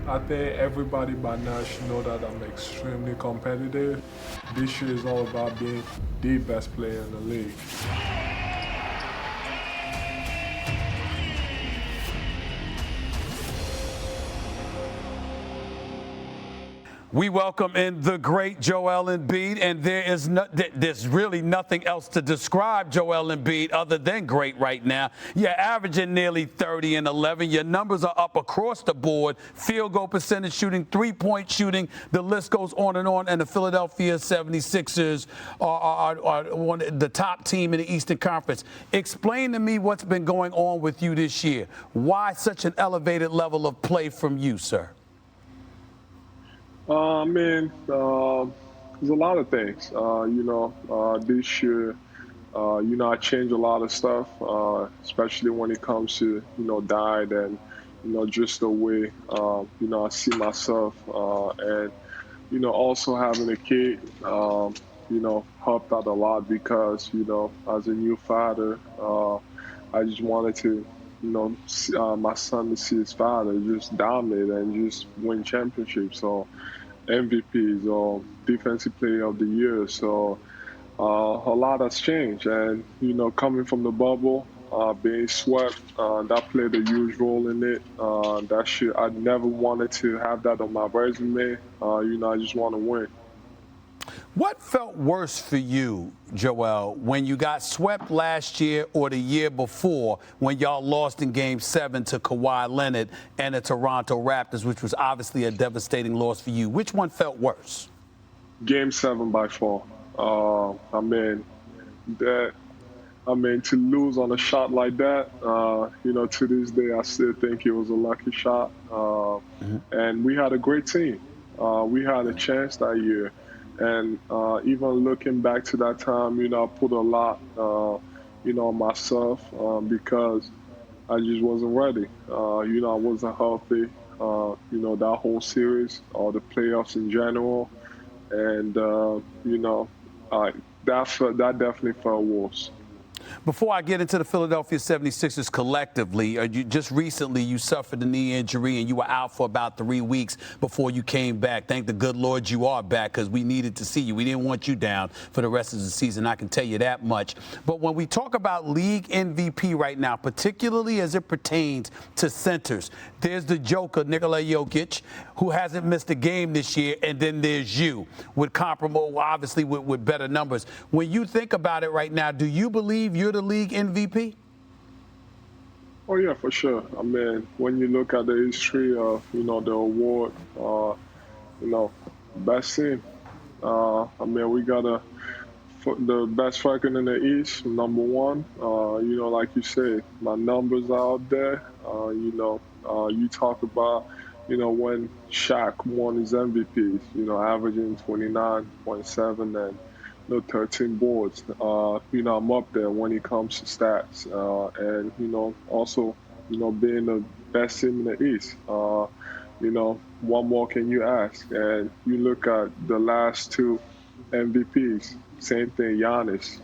I think everybody by now should know that I'm extremely competitive. This year is all about being the best player in the league. We welcome in the great Joel Embiid, and there's really nothing else to describe Joel Embiid other than great right now. You're averaging nearly 30 and 11. Your numbers are up across the board. Field goal percentage shooting, three-point shooting. The list goes on. And the Philadelphia 76ers are one of the top team in the Eastern Conference. Explain to me what's been going on with you this year. Why such an elevated level of play from you, sir? There's a lot of things. This year, I changed a lot of stuff, especially when it comes to, diet and, just the way, I see myself. And, also having a kid, helped out a lot because, as a new father, I just wanted to, my son to see his father just dominate and just win championships. So MVPs or Defensive Player of the Year. So a lot has changed. And, coming from the bubble, being swept, that played a huge role in it. I never wanted to have that on my resume. I just want to win. What felt worse for you, Joel, when you got swept last year or the year before when y'all lost in Game 7 to Kawhi Leonard and the Toronto Raptors, which was obviously a devastating loss for you? Which one felt worse? Game 7 by far. To lose on a shot like that, to this day, I still think it was a lucky shot. And we had a great team. We had a chance that year. And even looking back to that time, I put a lot, on myself because I just wasn't ready. I wasn't healthy, that whole series or the playoffs in general. And, that definitely felt worse. Before I get into the Philadelphia 76ers collectively, just recently you suffered a knee injury and you were out for about 3 weeks before you came back. Thank the good Lord you are back because we needed to see you. We didn't want you down for the rest of the season. I can tell you that much. But when we talk about league MVP right now, particularly as it pertains to centers, there's the Joker, Nikola Jokic, who hasn't missed a game this year. And then there's you with comparable, obviously with better numbers. When you think about it right now, do you believe you're the league MVP? Oh, yeah, for sure. When you look at the history of, the award, best team. We got the best record in the East, number one. Like you said, my numbers are out there. You talk about, when Shaq won his MVPs, averaging 29.7 and 13 boards. I'm up there when it comes to stats. And, also, being the best team in the East. What more can you ask? And you look at the last two MVPs, same thing, Giannis.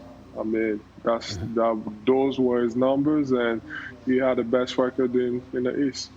Those were his numbers, and he had the best record in the East.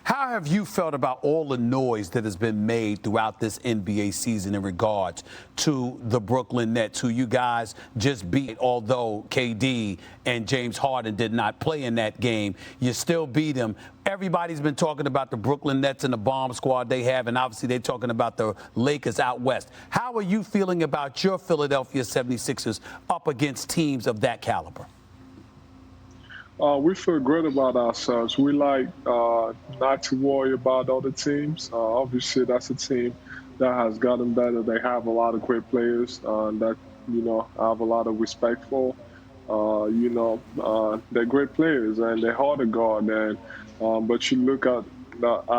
How have you felt about all the noise that has been made throughout this NBA season in regards to the Brooklyn Nets, who you guys just beat? Although KD and James Harden did not play in that game, you still beat them. Everybody's been talking about the Brooklyn Nets and the bomb squad they have, and obviously they're talking about the Lakers out west. How are you feeling about your Philadelphia 76ers up against teams of that caliber? We feel good about ourselves. We like not to worry about other teams. Obviously, that's a team that has gotten better. They have a lot of great players that, I have a lot of respect for. They're great players and they're hard to guard. But you look at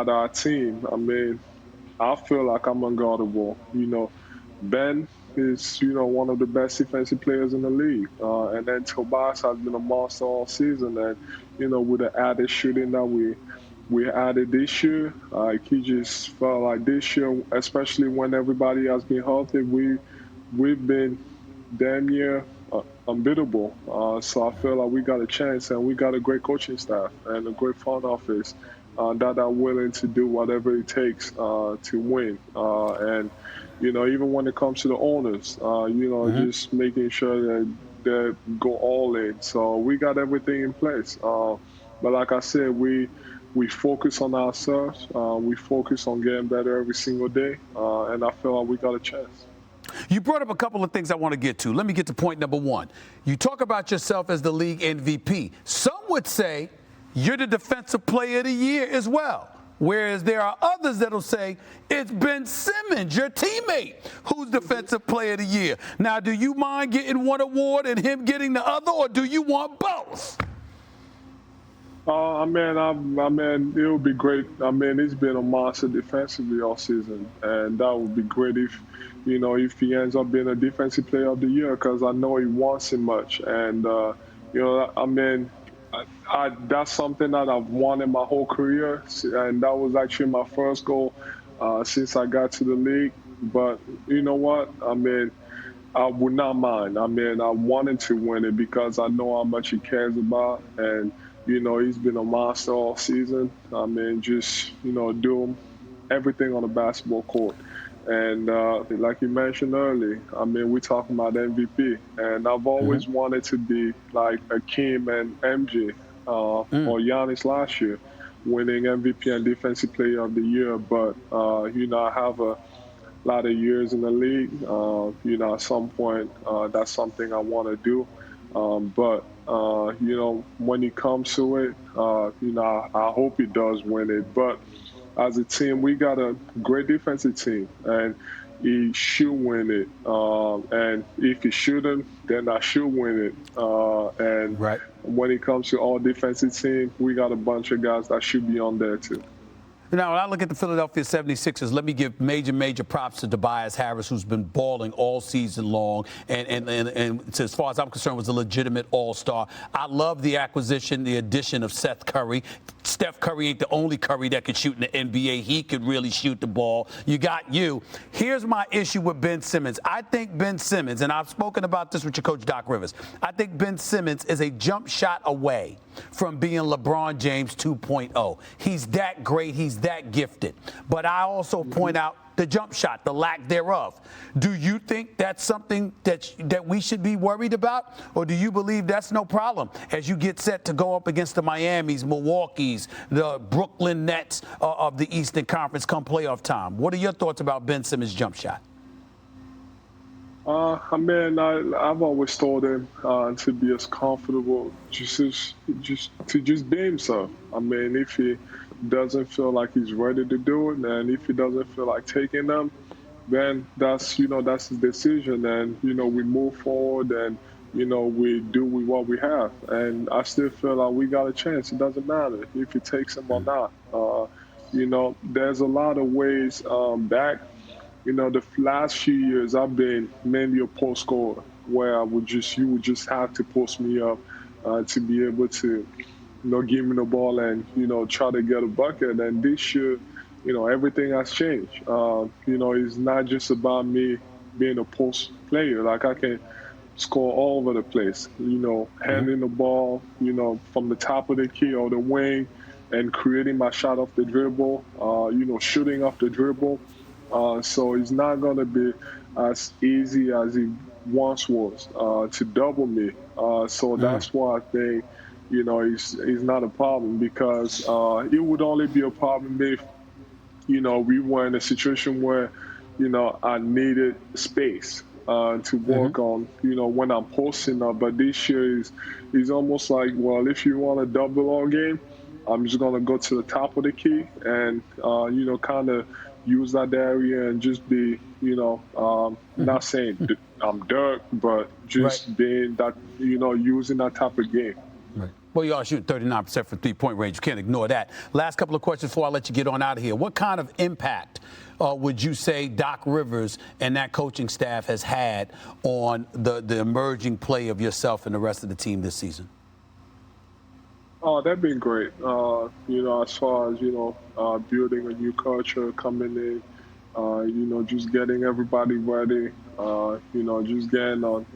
our team, I feel like I'm unguardable. Ben is, one of the best defensive players in the league. And then Tobias has been a monster all season. And, with the added shooting that we added this year, he just felt like this year, especially when everybody has been healthy, we've been damn near unbeatable. So I feel like we got a chance, and we got a great coaching staff and a great front office that are willing to do whatever it takes to win. And even when it comes to the owners, just making sure that they go all in. So we got everything in place. But like I said, we focus on ourselves. We focus on getting better every single day, and I feel like we got a chance. You brought up a couple of things I want to get to. Let me get to point number one. You talk about yourself as the league MVP. Some would say you're the defensive player of the year as well. Whereas there are others that'll say it's Ben Simmons, your teammate, who's defensive player of the year. Now, do you mind getting one award and him getting the other, or do you want both? I mean, it would be great. I mean, he's been a monster defensively all season, and that would be great if he ends up being a defensive player of the year, because I know he wants it much. And I mean, that's something that I've wanted my whole career, and that was actually my first goal since I got to the league. But you know what? I mean, I would not mind. I mean, I wanted to win it because I know how much he cares about, and he's been a monster all season. I mean, just doing everything on the basketball court. And like you mentioned earlier, I mean, we're talking about MVP, and I've always wanted to be like Akeem and MJ or Giannis last year, winning MVP and Defensive Player of the Year. But I have a lot of years in the league. At some point, that's something I want to do. But when it comes to it, I hope he does win it. But as a team, we got a great defensive team, and he should win it. And if he shouldn't, then I should win it. And right. When it comes to all defensive team, we got a bunch of guys that should be on there too. Now, when I look at the Philadelphia 76ers, let me give major props to Tobias Harris, who's been balling all season long, and as far as I'm concerned, was a legitimate all-star. I love the addition of Seth Curry. Steph Curry ain't the only Curry that could shoot in the NBA. He could really shoot the ball. You got you. Here's my issue with Ben Simmons. I think Ben Simmons, and I've spoken about this with your coach, Doc Rivers, I think Ben Simmons is a jump shot away from being LeBron James 2.0. He's that great. He's that gifted. But I also point out the jump shot, the lack thereof. Do you think that's something that we should be worried about? Or do you believe that's no problem as you get set to go up against the Miamis, Milwaukees, the Brooklyn Nets of the Eastern Conference come playoff time? What are your thoughts about Ben Simmons' jump shot? I mean, I've always told him to be as comfortable, just be himself. I mean, if he doesn't feel like he's ready to do it, and if he doesn't feel like taking them, then that's his decision. And we move forward, and we do with what we have. And I still feel like we got a chance. It doesn't matter if he takes them or not. There's a lot of ways back. The last few years I've been mainly a post scorer, where you would just have to post me up to be able to, give me the ball and, try to get a bucket. And this year, everything has changed. It's not just about me being a post player. Like, I can score all over the place, handing the ball, from the top of the key or the wing, and creating my shot off the dribble, shooting off the dribble. So it's not going to be as easy as it once was to double me. So that's why I think, it's not a problem, because it would only be a problem if, we were in a situation where, I needed space to work on, when I'm posting up. But this year is almost like, well, if you want a double all game, I'm just going to go to the top of the key and, kind of use that area and just be, not saying I'm Dirk, but just being that, using that type of game. Right. Well, you are shooting 39% from three-point range. You can't ignore that. Last couple of questions before I let you get on out of here. What kind of impact would you say Doc Rivers and that coaching staff has had on the emerging play of yourself and the rest of the team this season? Oh, that'd been great. As far as, building a new culture, coming in, just getting everybody ready, just getting on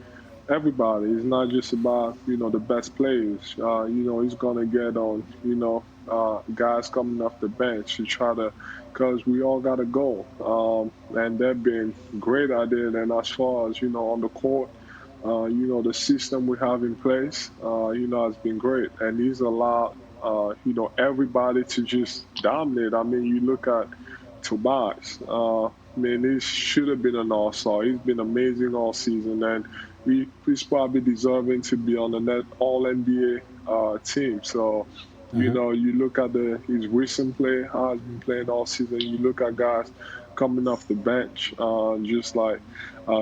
everybody. It's not just about the best players. He's gonna get on guys coming off the bench to try to, because we all got to go. And they've been great at it. And as far as on the court, the system we have in place, has been great. And he's allowed everybody to just dominate. I mean, you look at Tobias. Man, he should have been an all-star. He's been amazing all season, and he's probably deserving to be on the net All-NBA team. So, you look at his recent play, how he's been playing all season. You look at guys coming off the bench, just like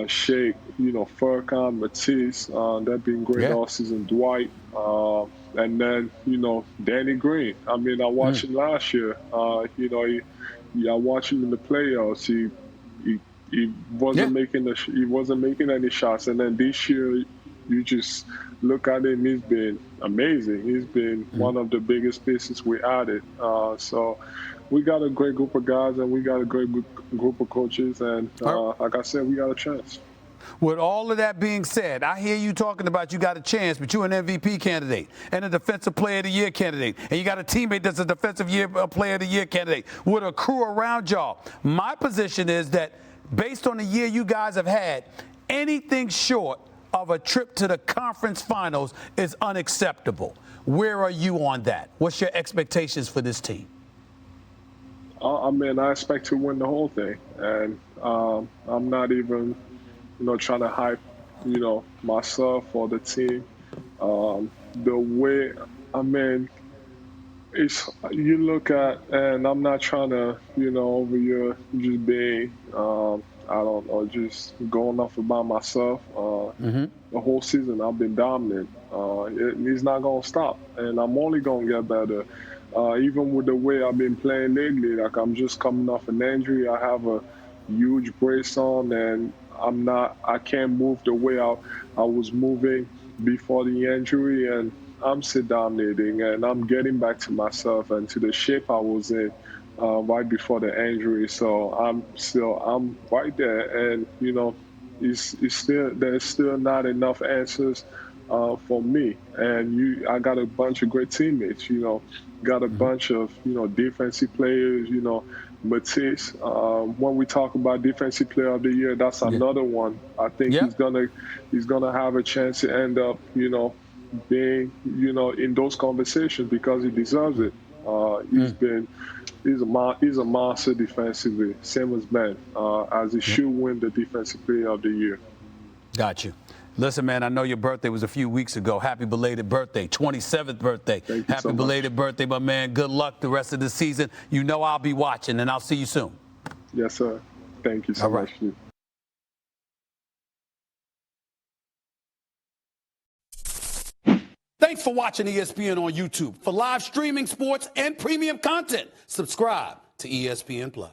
Shake, Furkan, Matisse. They've been great all season. Dwight, and then Danny Green. I mean, I watched him last year. I watched him in the playoffs. He wasn't making any shots, and then this year you just look at him. He's been amazing. He's been one of the biggest pieces we added. So we got a great group of guys, and we got a great group of coaches, and like I said, we got a chance. With all of that being said, I hear you talking about you got a chance, but you're an MVP candidate and a Defensive Player of the Year candidate, and you got a teammate that's a Defensive Player of the Year candidate with a crew around y'all. My position is that based on the year you guys have had, anything short of a trip to the conference finals is unacceptable. Where are you on that? What's your expectations for this team? I mean, I expect to win the whole thing, and I'm not even trying to hype, myself or the team. The way, I mean, it's you look at, and I'm not trying to, over here just being, I don't know, just going off about myself. The whole season I've been dominant. It's not gonna stop, and I'm only gonna get better. Even with the way I've been playing lately, like I'm just coming off an injury. I have a huge brace on, and I can't move the way I was moving before the injury, and I'm still dominating, and I'm getting back to myself and to the shape I was in right before the injury. So I'm right there, and there's still not enough answers for me. And I got a bunch of great teammates. Got a bunch of defensive players. Matisse. When we talk about Defensive Player of the Year, that's another one. I think he's gonna have a chance to end up, being, in those conversations because he deserves it. He's a monster defensively, same as Ben, as he should win the Defensive Player of the Year. Got you. Listen, man, I know your birthday was a few weeks ago. Happy belated birthday, 27th birthday. Thank you Happy so much. Belated birthday, my man. Good luck the rest of the season. I'll be watching, and I'll see you soon. Yes, sir. Thank you so much. Thanks for watching ESPN on YouTube. For live streaming sports and premium content, subscribe to ESPN+.